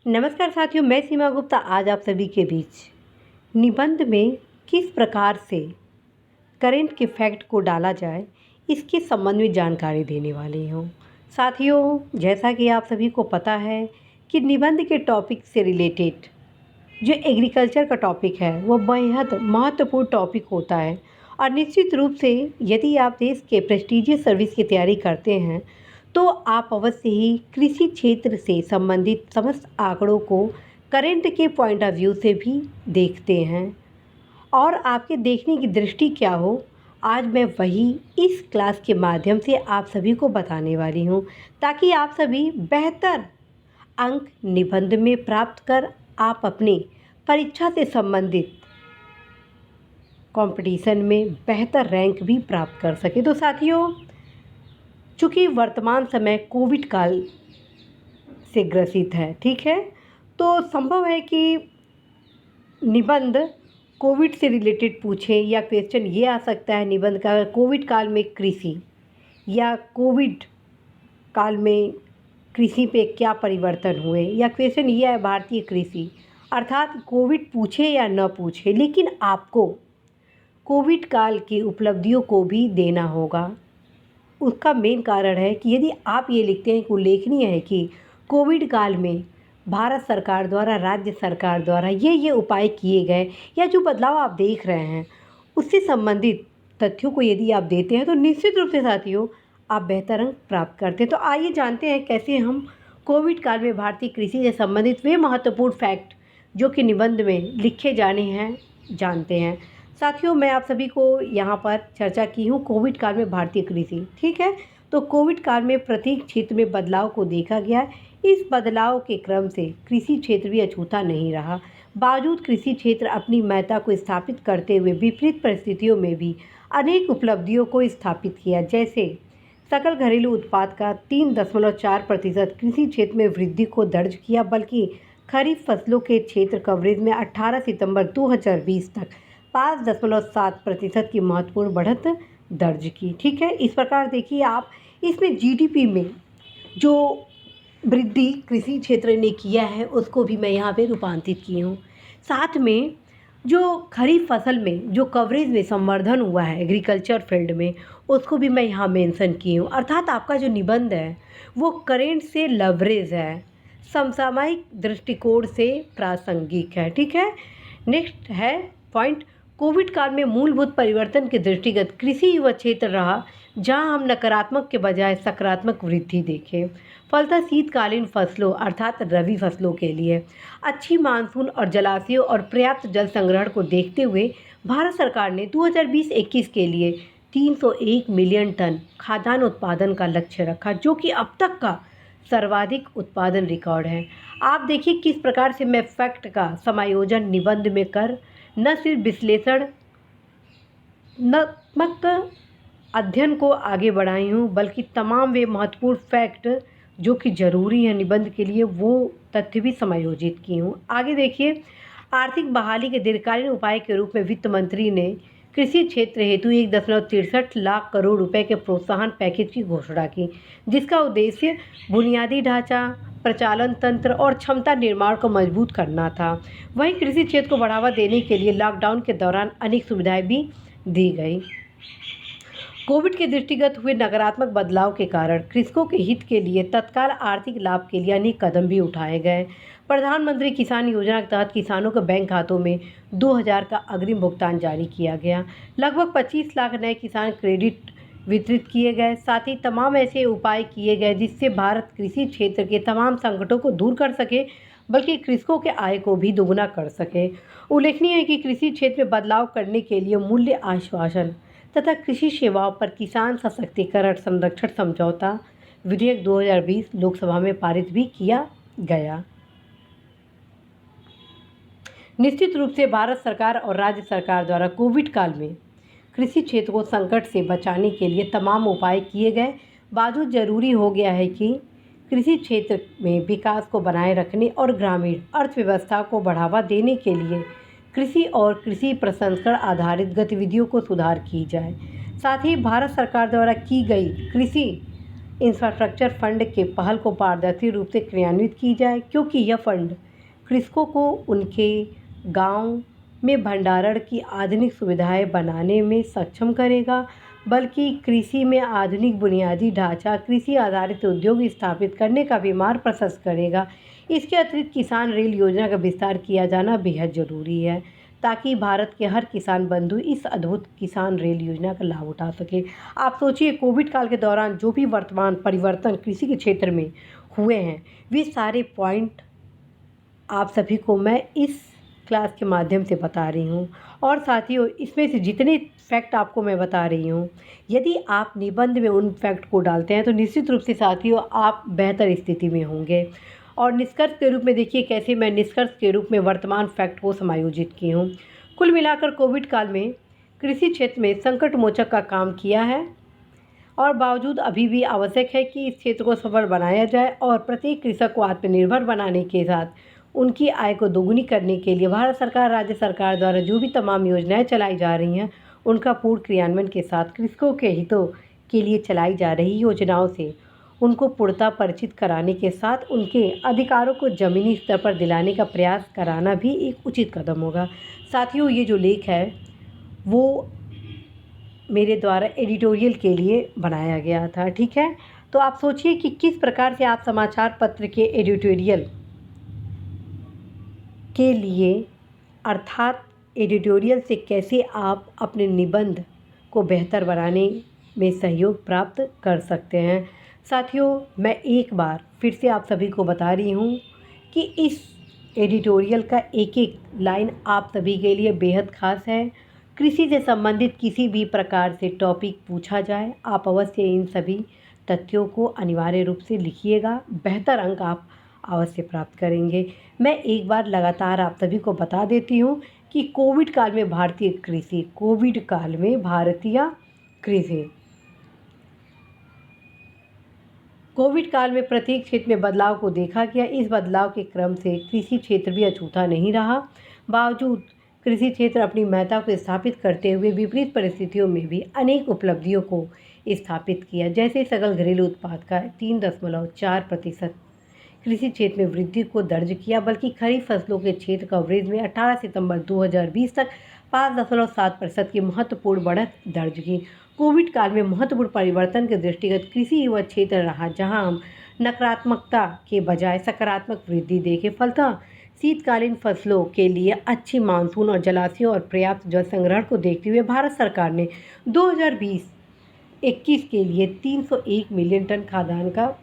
नमस्कार साथियों, मैं सीमा गुप्ता आज आप सभी के बीच निबंध में किस प्रकार से करेंट के फैक्ट को डाला जाए इसके संबंध में जानकारी देने वाली हूँ। साथियों, जैसा कि आप सभी को पता है कि निबंध के टॉपिक से रिलेटेड जो एग्रीकल्चर का टॉपिक है वो बेहद महत्वपूर्ण टॉपिक होता है और निश्चित रूप से यदि आप देश के प्रेस्टीजियस सर्विस की तैयारी करते हैं तो आप अवश्य ही कृषि क्षेत्र से संबंधित समस्त आंकड़ों को करंट के पॉइंट ऑफ व्यू से भी देखते हैं और आपके देखने की दृष्टि क्या हो, आज मैं वही इस क्लास के माध्यम से आप सभी को बताने वाली हूँ ताकि आप सभी बेहतर अंक निबंध में प्राप्त कर आप अपनी परीक्षा से संबंधित कंपटीशन में बेहतर रैंक भी प्राप्त कर सके। तो साथियों, चूँकि वर्तमान समय कोविड काल से ग्रसित है, ठीक है, तो संभव है कि निबंध कोविड से रिलेटेड पूछे या क्वेश्चन ये आ सकता है निबंध का, कोविड काल में कृषि या कोविड काल में कृषि पे क्या परिवर्तन हुए, या क्वेश्चन ये है भारतीय कृषि, अर्थात कोविड पूछे या न पूछे लेकिन आपको कोविड काल की उपलब्धियों को भी देना होगा। उसका मेन कारण है कि यदि आप ये लिखते हैं कि उल्लेखनीय है कि कोविड काल में भारत सरकार द्वारा, राज्य सरकार द्वारा ये उपाय किए गए या जो बदलाव आप देख रहे हैं उससे संबंधित तथ्यों को यदि आप देते हैं तो निश्चित रूप से साथियों आप बेहतर अंक प्राप्त करते हैं। तो आइए जानते हैं कैसे हम कोविड काल में भारतीय कृषि से संबंधित वे महत्वपूर्ण फैक्ट जो कि निबंध में लिखे जाने हैं जानते हैं। साथियों, मैं आप सभी को यहाँ पर चर्चा की हूँ कोविड काल में भारतीय कृषि, ठीक है। तो कोविड काल में प्रत्येक क्षेत्र में बदलाव को देखा गया। इस बदलाव के क्रम से कृषि क्षेत्र भी अछूता नहीं रहा। बावजूद कृषि क्षेत्र अपनी महत्ता को स्थापित करते हुए विपरीत परिस्थितियों में भी अनेक उपलब्धियों को स्थापित किया, जैसे सकल घरेलू उत्पाद का 3.4% कृषि क्षेत्र में वृद्धि को दर्ज किया, बल्कि खरीफ फसलों के क्षेत्र कवरेज में 18 सितंबर 2020 तक 5.7% की महत्वपूर्ण बढ़त दर्ज की, ठीक है। इस प्रकार देखिए आप इसमें जीडीपी में जो वृद्धि कृषि क्षेत्र ने किया है उसको भी मैं यहाँ पे रूपांतरित की हूँ। साथ में जो खरीफ फसल में जो कवरेज में संवर्धन हुआ है एग्रीकल्चर फील्ड में उसको भी मैं यहाँ मेंशन की हूँ। अर्थात आपका जो निबंध है वो करेंट से लवरेज है, समसामयिक दृष्टिकोण से प्रासंगिक है, ठीक है। नेक्स्ट है पॉइंट, कोविड काल में मूलभूत परिवर्तन के दृष्टिगत कृषि वह क्षेत्र रहा जहां हम नकारात्मक के बजाय सकारात्मक वृद्धि देखें। फलतः शीतकालीन फसलों अर्थात रबी फसलों के लिए अच्छी मानसून और जलाशयों और पर्याप्त जल संग्रहण को देखते हुए भारत सरकार ने 2020-21 के लिए 301 मिलियन टन खाद्यान्न उत्पादन का लक्ष्य रखा, जो कि अब तक का सर्वाधिक उत्पादन रिकॉर्ड है। आप देखिए किस प्रकार से मैं फैक्ट का समायोजन निबंध में कर न सिर्फ विश्लेषणात्मक अध्ययन को आगे बढ़ाई हूँ, बल्कि तमाम वे महत्वपूर्ण फैक्ट जो कि ज़रूरी है निबंध के लिए वो तथ्य भी समायोजित की हूँ। आगे देखिए, आर्थिक बहाली के दीर्घकालीन उपाय के रूप में वित्त मंत्री ने कृषि क्षेत्र हेतु 1.63 लाख करोड़ रुपए के प्रोत्साहन पैकेज की घोषणा की, जिसका उद्देश्य बुनियादी ढांचा, प्रचालन तंत्र और क्षमता निर्माण को मजबूत करना था। वहीं कृषि क्षेत्र को बढ़ावा देने के लिए लॉकडाउन के दौरान अनेक सुविधाएं भी दी गई। कोविड के दृष्टिगत हुए नकारात्मक बदलाव के कारण कृषकों के हित के लिए तत्काल आर्थिक लाभ के लिए अनेक कदम भी उठाए गए। प्रधानमंत्री किसान योजना के तहत किसानों के बैंक खातों में 2000 का अग्रिम भुगतान जारी किया गया। लगभग 25 लाख नए किसान क्रेडिट वितरित किए गए। साथ ही तमाम ऐसे उपाय किए गए जिससे भारत कृषि क्षेत्र के तमाम संकटों को दूर कर सके, बल्कि कृषकों के आय को भी दोगुना कर सके। उल्लेखनीय है कि कृषि क्षेत्र में बदलाव करने के लिए मूल्य आश्वासन तथा कृषि सेवाओं पर किसान सशक्तिकरण संरक्षण समझौता विधेयक 2020 लोकसभा में पारित भी किया गया। निश्चित रूप से भारत सरकार और राज्य सरकार द्वारा कोविड काल में कृषि क्षेत्र को संकट से बचाने के लिए तमाम उपाय किए गए। बावजूद जरूरी हो गया है कि कृषि क्षेत्र में विकास को बनाए रखने और ग्रामीण अर्थव्यवस्था को बढ़ावा देने के लिए कृषि और कृषि प्रसंस्करण आधारित गतिविधियों को सुधार की जाए। साथ ही भारत सरकार द्वारा की गई कृषि इंफ्रास्ट्रक्चर फंड के पहल को पारदर्शी रूप से क्रियान्वित की जाए, क्योंकि यह फंड कृषकों को उनके गांव में भंडारण की आधुनिक सुविधाएं बनाने में सक्षम करेगा, बल्कि कृषि में आधुनिक बुनियादी ढांचा, कृषि आधारित उद्योग स्थापित करने का भी मार्ग प्रशस्त करेगा। इसके अतिरिक्त किसान रेल योजना का विस्तार किया जाना बेहद ज़रूरी है, ताकि भारत के हर किसान बंधु इस अद्भुत किसान रेल योजना का लाभ उठा सके। आप सोचिए, कोविड काल के दौरान जो भी वर्तमान परिवर्तन कृषि के क्षेत्र में हुए हैं, वे सारे पॉइंट आप सभी को मैं इस क्लास के माध्यम से बता रही हूँ। और साथियों, इसमें से जितने फैक्ट आपको मैं बता रही हूँ, यदि आप निबंध में उन फैक्ट को डालते हैं तो निश्चित रूप से साथियों आप बेहतर स्थिति में होंगे। और निष्कर्ष के रूप में देखिए कैसे मैं निष्कर्ष के रूप में वर्तमान फैक्ट को समायोजित की हूँ। कुल मिलाकर कोविड काल में कृषि क्षेत्र में संकट मोचक का काम किया है, और बावजूद अभी भी आवश्यक है कि इस क्षेत्र को सफल बनाया जाए और प्रत्येक कृषक को आत्मनिर्भर बनाने के साथ उनकी आय को दोगुनी करने के लिए भारत सरकार, राज्य सरकार द्वारा जो भी तमाम योजनाएं चलाई जा रही हैं, उनका पूर्ण क्रियान्वयन के साथ कृषकों के हितों के लिए चलाई जा रही योजनाओं से उनको पूर्णतः परिचित कराने के साथ उनके अधिकारों को ज़मीनी स्तर पर दिलाने का प्रयास कराना भी एक उचित कदम होगा। साथियों, ये जो लेख है वो मेरे द्वारा एडिटोरियल के लिए बनाया गया था, ठीक है। तो आप सोचिए कि किस प्रकार से आप समाचार पत्र के एडिटोरियल के लिए अर्थात एडिटोरियल से कैसे आप अपने निबंध को बेहतर बनाने में सहयोग प्राप्त कर सकते हैं। साथियों, मैं एक बार फिर से आप सभी को बता रही हूँ कि इस एडिटोरियल का एक एक लाइन आप सभी के लिए बेहद खास है। कृषि से संबंधित किसी भी प्रकार से टॉपिक पूछा जाए, आप अवश्य इन सभी तथ्यों को अनिवार्य रूप से लिखिएगा, बेहतर अंक आप अवश्य प्राप्त करेंगे। मैं एक बार लगातार आप सभी को बता देती हूँ कि कोविड काल में भारतीय कृषि, कोविड काल में भारतीय कृषि, कोविड काल में प्रत्येक क्षेत्र में बदलाव को देखा गया। इस बदलाव के क्रम से कृषि क्षेत्र भी अछूता नहीं रहा। बावजूद कृषि क्षेत्र अपनी महत्ता को स्थापित करते हुए विपरीत परिस्थितियों में भी अनेक उपलब्धियों को स्थापित किया, जैसे सकल घरेलू उत्पाद का 3.4% कृषि क्षेत्र में वृद्धि को दर्ज किया, बल्कि खरीफ फसलों के क्षेत्र कवरेज में 18 सितंबर 2020 तक 5.7% की महत्वपूर्ण बढ़त दर्ज की। कोविड काल में महत्वपूर्ण परिवर्तन के दृष्टिगत कृषि वह क्षेत्र रहा जहां हम नकारात्मकता के बजाय सकारात्मक वृद्धि देखें। फलतः शीतकालीन फसलों के लिए अच्छी मानसून और जलाशयों और पर्याप्त जल संग्रहण को देखते हुए भारत सरकार ने 2020-21 के लिए 301 मिलियन टन खाद्यान्न का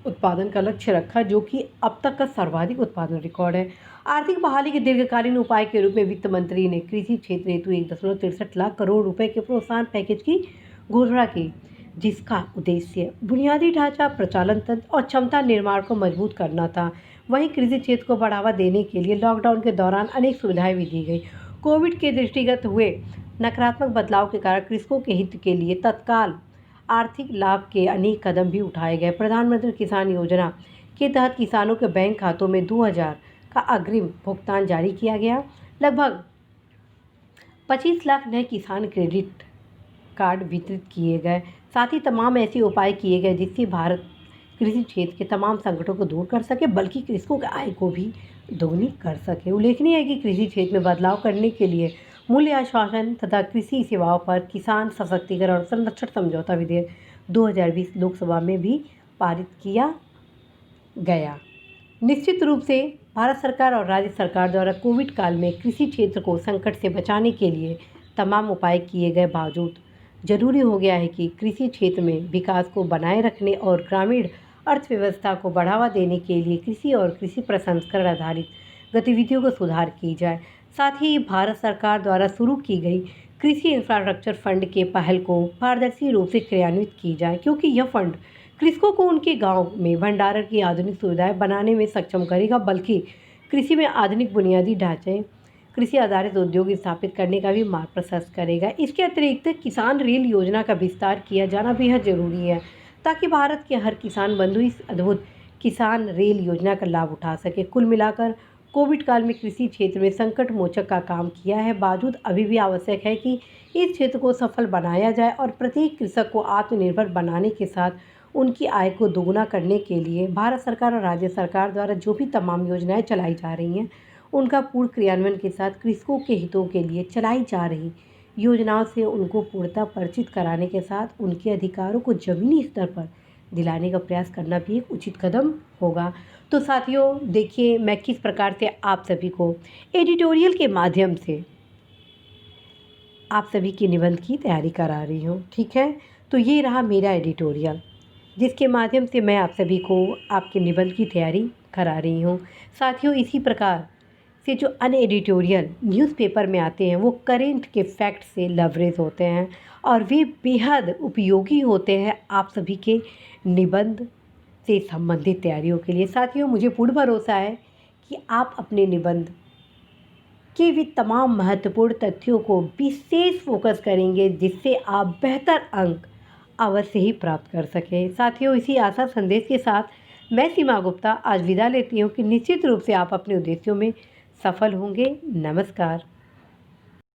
उत्पादन का लक्ष्य रखा, जो कि अब तक का सर्वाधिक उत्पादन रिकॉर्ड है। आर्थिक बहाली के दीर्घकालीन उपाय के रूप में वित्त मंत्री ने कृषि क्षेत्र हेतु 1.63 लाख करोड़ रुपए के प्रोत्साहन पैकेज की घोषणा की, जिसका उद्देश्य बुनियादी ढांचा, प्रचालन तंत्र और क्षमता निर्माण को मजबूत करना था। वहीं कृषि क्षेत्र को बढ़ावा देने के लिए लॉकडाउन के दौरान अनेक सुविधाएं भी दी गई। कोविड के दृष्टिगत हुए नकारात्मक बदलाव के कारण कृषकों के हित के लिए तत्काल आर्थिक लाभ के अनेक कदम भी उठाए गए। प्रधानमंत्री किसान योजना के तहत किसानों के बैंक खातों में 2000 का अग्रिम भुगतान जारी किया गया। लगभग 25 लाख नए किसान क्रेडिट कार्ड वितरित किए गए। साथ ही तमाम ऐसे उपाय किए गए जिससे भारत कृषि क्षेत्र के तमाम संकटों को दूर कर सके, बल्कि कृषकों की आय को भी दोगुनी कर सके। उल्लेखनीय है कि कृषि क्षेत्र में बदलाव करने के लिए मूल्य आश्वासन तथा कृषि सेवाओं पर किसान सशक्तिकरण और संरक्षण समझौता विधेयक 2020 लोकसभा में भी पारित किया गया। निश्चित रूप से भारत सरकार और राज्य सरकार द्वारा कोविड काल में कृषि क्षेत्र को संकट से बचाने के लिए तमाम उपाय किए गए बावजूद जरूरी हो गया है कि कृषि क्षेत्र में विकास को बनाए रखने और ग्रामीण अर्थव्यवस्था को बढ़ावा देने के लिए कृषि और कृषि प्रसंस्करण आधारित गतिविधियों को सुधार की जाए। साथ ही भारत सरकार द्वारा शुरू की गई कृषि इंफ्रास्ट्रक्चर फंड के पहल को पारदर्शी रूप से क्रियान्वित की जाए, क्योंकि यह फंड कृषकों को उनके गांव में भंडारण की आधुनिक सुविधाएं बनाने में सक्षम करेगा, बल्कि कृषि में आधुनिक बुनियादी ढांचे, कृषि आधारित उद्योग स्थापित करने का भी मार्ग प्रशस्त करेगा। इसके अतिरिक्त किसान रेल योजना का विस्तार किया जाना बेहद जरूरी है, ताकि भारत के हर किसान बंधु इस अद्भुत किसान रेल योजना का लाभ उठा सके। कुल मिलाकर कोविड काल में कृषि क्षेत्र में संकट मोचक का काम किया है, बावजूद अभी भी आवश्यक है कि इस क्षेत्र को सफल बनाया जाए और प्रत्येक कृषक को आत्मनिर्भर बनाने के साथ उनकी आय को दोगुना करने के लिए भारत सरकार और राज्य सरकार द्वारा जो भी तमाम योजनाएं चलाई जा रही हैं, उनका पूर्ण क्रियान्वयन के साथ कृषकों के हितों के लिए चलाई जा रही योजनाओं से उनको पूर्णतः परिचित कराने के साथ उनके अधिकारों को ज़मीनी स्तर पर दिलाने का प्रयास करना भी एक उचित कदम होगा। तो साथियों, देखिए मैं किस प्रकार से आप सभी को एडिटोरियल के माध्यम से आप सभी की निबंध की तैयारी करा रही हूँ, ठीक है। तो ये रहा मेरा एडिटोरियल, जिसके माध्यम से मैं आप सभी को आपके निबंध की तैयारी करा रही हूँ। साथियों, इसी प्रकार से जो अन्य एडिटोरियल न्यूज़पेपर में आते हैं वो करेंट के फैक्ट से लवरेज होते हैं और वे बेहद उपयोगी होते हैं आप सभी के निबंध से संबंधित तैयारियों के लिए। साथियों, मुझे पूर्ण भरोसा है कि आप अपने निबंध के भी तमाम महत्वपूर्ण तथ्यों को विशेष फोकस करेंगे, जिससे आप बेहतर अंक अवश्य ही प्राप्त कर सकें। साथियों, इसी आशा संदेश के साथ मैं सीमा गुप्ता आज विदा लेती हूँ कि निश्चित रूप से आप अपने उद्देश्यों में सफल होंगे। नमस्कार।